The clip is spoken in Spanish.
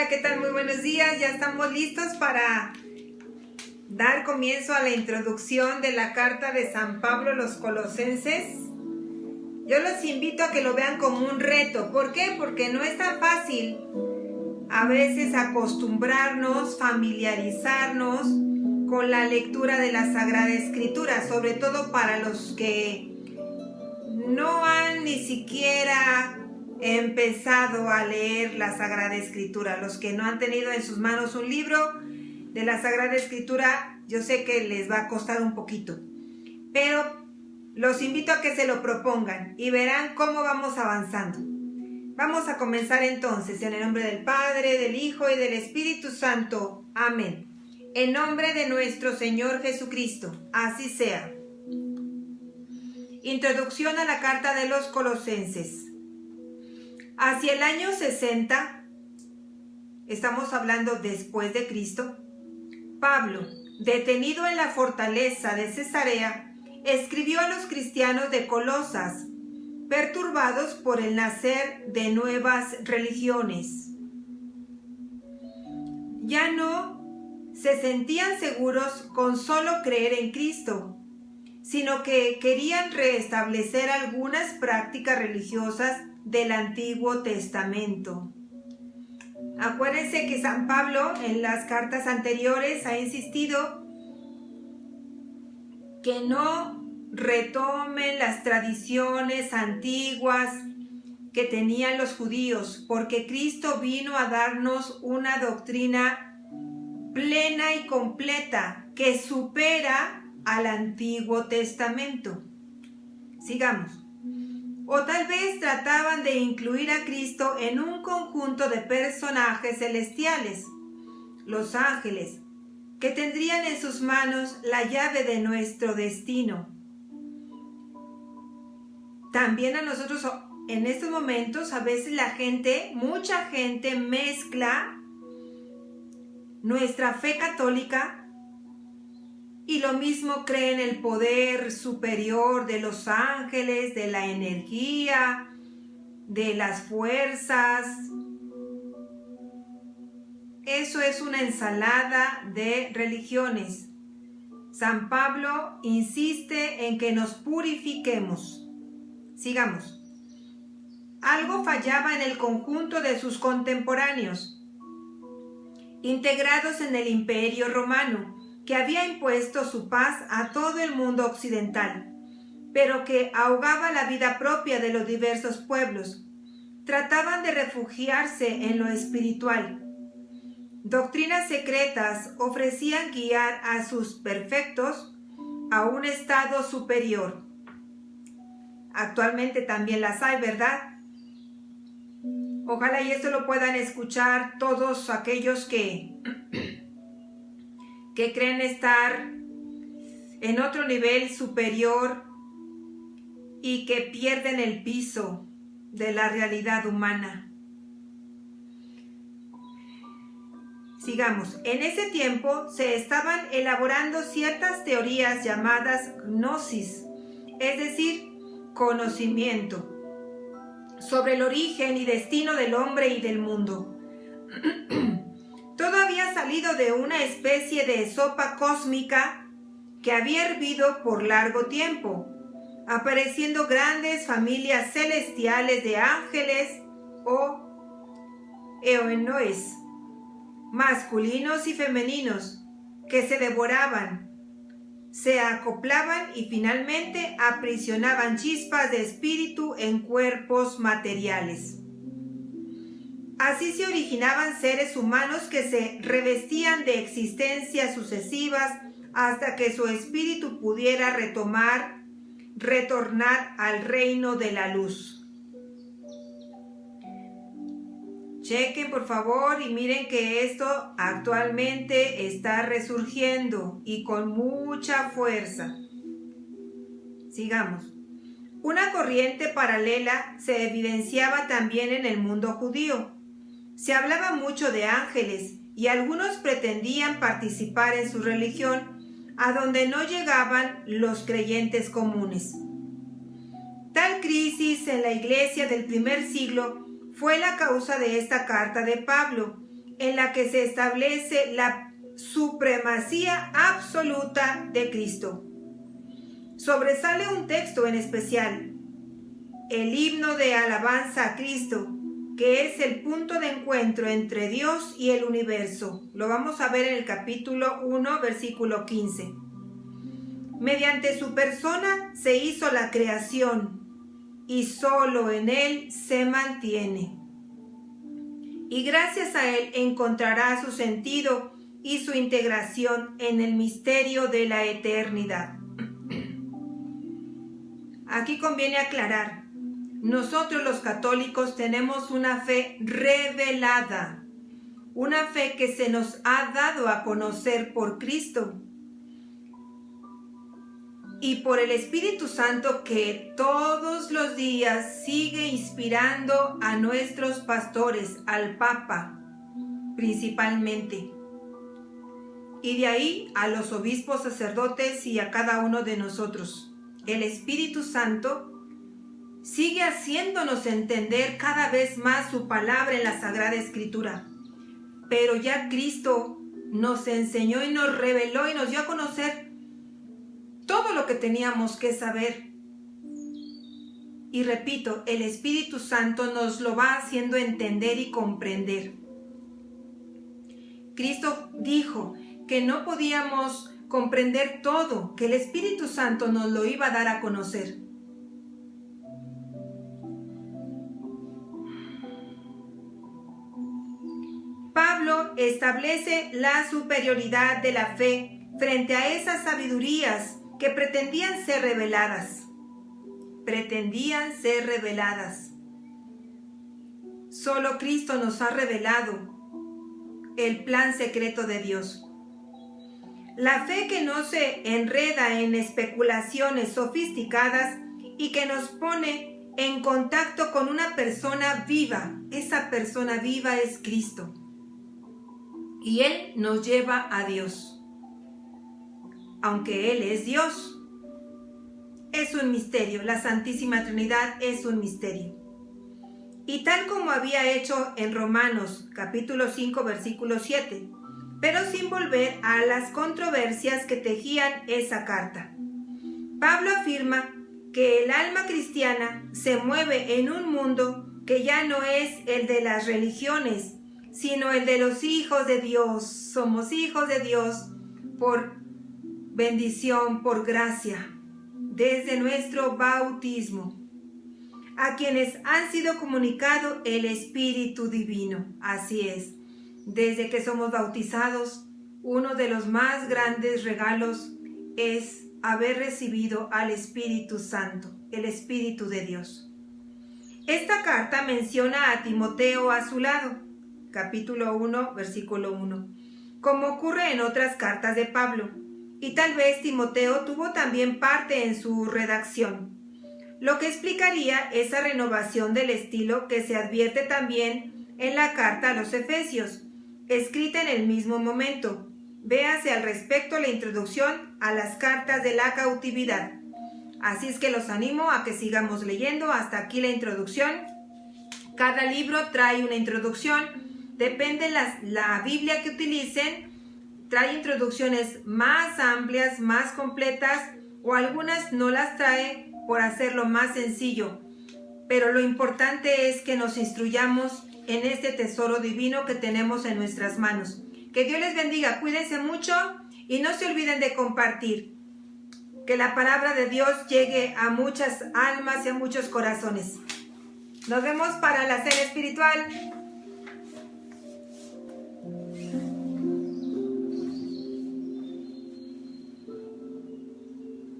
Hola, ¿qué tal? Muy buenos días. Ya estamos listos para dar comienzo a la introducción de la carta de San Pablo a los Colosenses. Yo los invito a que lo vean como un reto. ¿Por qué? Porque no es tan fácil a veces acostumbrarnos, familiarizarnos con la lectura de la Sagrada Escritura, sobre todo para los que no han ni siquiera empezado a leer la Sagrada Escritura. Los que no han tenido en sus manos un libro de la Sagrada Escritura, yo sé que les va a costar un poquito, pero los invito a que se lo propongan y verán cómo vamos avanzando. Vamos a comenzar entonces en el nombre del Padre, del Hijo y del Espíritu Santo. Amén. En nombre de nuestro Señor Jesucristo, así sea. Introducción a la carta de los Colosenses. Hacia el año 60, estamos hablando después de Cristo, Pablo, detenido en la fortaleza de Cesarea, escribió a los cristianos de Colosas, perturbados por el nacer de nuevas religiones. Ya no se sentían seguros con solo creer en Cristo, sino que querían restablecer algunas prácticas religiosas del Antiguo Testamento. Acuérdense que San Pablo en las cartas anteriores ha insistido que no retomen las tradiciones antiguas que tenían los judíos, porque Cristo vino a darnos una doctrina plena y completa que supera al Antiguo Testamento. Sigamos. O tal vez trataban de incluir a Cristo en un conjunto de personajes celestiales, los ángeles, que tendrían en sus manos la llave de nuestro destino. También a nosotros en estos momentos a veces mucha gente mezcla nuestra fe católica y lo mismo cree en el poder superior de los ángeles, de la energía, de las fuerzas. Eso es una ensalada de religiones. San Pablo insiste en que nos purifiquemos. Sigamos. Algo fallaba en el conjunto de sus contemporáneos, integrados en el Imperio Romano, que había impuesto su paz a todo el mundo occidental, pero que ahogaba la vida propia de los diversos pueblos. Trataban de refugiarse en lo espiritual. Doctrinas secretas ofrecían guiar a sus perfectos a un estado superior. Actualmente también las hay, ¿verdad? Ojalá y esto lo puedan escuchar todos aquellos que creen estar en otro nivel superior y que pierden el piso de la realidad humana. Sigamos. En ese tiempo se estaban elaborando ciertas teorías llamadas gnosis, es decir, conocimiento, sobre el origen y destino del hombre y del mundo. Todo había salido de una especie de sopa cósmica que había hervido por largo tiempo, apareciendo grandes familias celestiales de ángeles o eonoes, masculinos y femeninos, que se devoraban, se acoplaban y finalmente aprisionaban chispas de espíritu en cuerpos materiales. Así se originaban seres humanos que se revestían de existencias sucesivas hasta que su espíritu pudiera retornar al reino de la luz. Chequen por favor y miren que esto actualmente está resurgiendo y con mucha fuerza. Sigamos. Una corriente paralela se evidenciaba también en el mundo judío. Se hablaba mucho de ángeles y algunos pretendían participar en su religión, a donde no llegaban los creyentes comunes. Tal crisis en la iglesia del primer siglo fue la causa de esta carta de Pablo, en la que se establece la supremacía absoluta de Cristo. Sobresale un texto en especial, el himno de alabanza a Cristo, que es el punto de encuentro entre Dios y el universo. Lo vamos a ver en el capítulo 1, versículo 15. Mediante su persona se hizo la creación y solo en Él se mantiene. Y gracias a Él encontrará su sentido y su integración en el misterio de la eternidad. Aquí conviene aclarar, nosotros los católicos tenemos una fe revelada, una fe que se nos ha dado a conocer por Cristo y por el Espíritu Santo, que todos los días sigue inspirando a nuestros pastores, al Papa principalmente, y de ahí a los obispos, sacerdotes y a cada uno de nosotros. El Espíritu Santo sigue haciéndonos entender cada vez más su palabra en la Sagrada Escritura. Pero ya Cristo nos enseñó y nos reveló y nos dio a conocer todo lo que teníamos que saber. Y repito, el Espíritu Santo nos lo va haciendo entender y comprender. Cristo dijo que no podíamos comprender todo, que el Espíritu Santo nos lo iba a dar a conocer. Pablo establece la superioridad de la fe frente a esas sabidurías que pretendían ser reveladas. Solo Cristo nos ha revelado el plan secreto de Dios. La fe que no se enreda en especulaciones sofisticadas y que nos pone en contacto con una persona viva. Esa persona viva es Cristo. Y Él nos lleva a Dios. Aunque Él es Dios, es un misterio. La Santísima Trinidad es un misterio. Y tal como había hecho en Romanos capítulo 5 versículo 7, pero sin volver a las controversias que tejían esa carta. Pablo afirma que el alma cristiana se mueve en un mundo que ya no es el de las religiones, sino el de los hijos de Dios. Somos hijos de Dios por bendición, por gracia, desde nuestro bautismo, a quienes han sido comunicado el Espíritu Divino. Así es, desde que somos bautizados, uno de los más grandes regalos es haber recibido al Espíritu Santo, el Espíritu de Dios. Esta carta menciona a Timoteo a su lado, capítulo 1, versículo 1, como ocurre en otras cartas de Pablo, y tal vez Timoteo tuvo también parte en su redacción, lo que explicaría esa renovación del estilo que se advierte también en la carta a los Efesios, escrita en el mismo momento. Véase al respecto la introducción a las cartas de la cautividad. Así es que los animo a que sigamos leyendo. Hasta aquí la introducción. Cada libro trae una introducción. Depende la Biblia que utilicen. Trae introducciones más amplias, más completas, o algunas no las trae por hacerlo más sencillo. Pero lo importante es que nos instruyamos en este tesoro divino que tenemos en nuestras manos. Que Dios les bendiga, cuídense mucho y no se olviden de compartir. Que la palabra de Dios llegue a muchas almas y a muchos corazones. Nos vemos para la cena espiritual.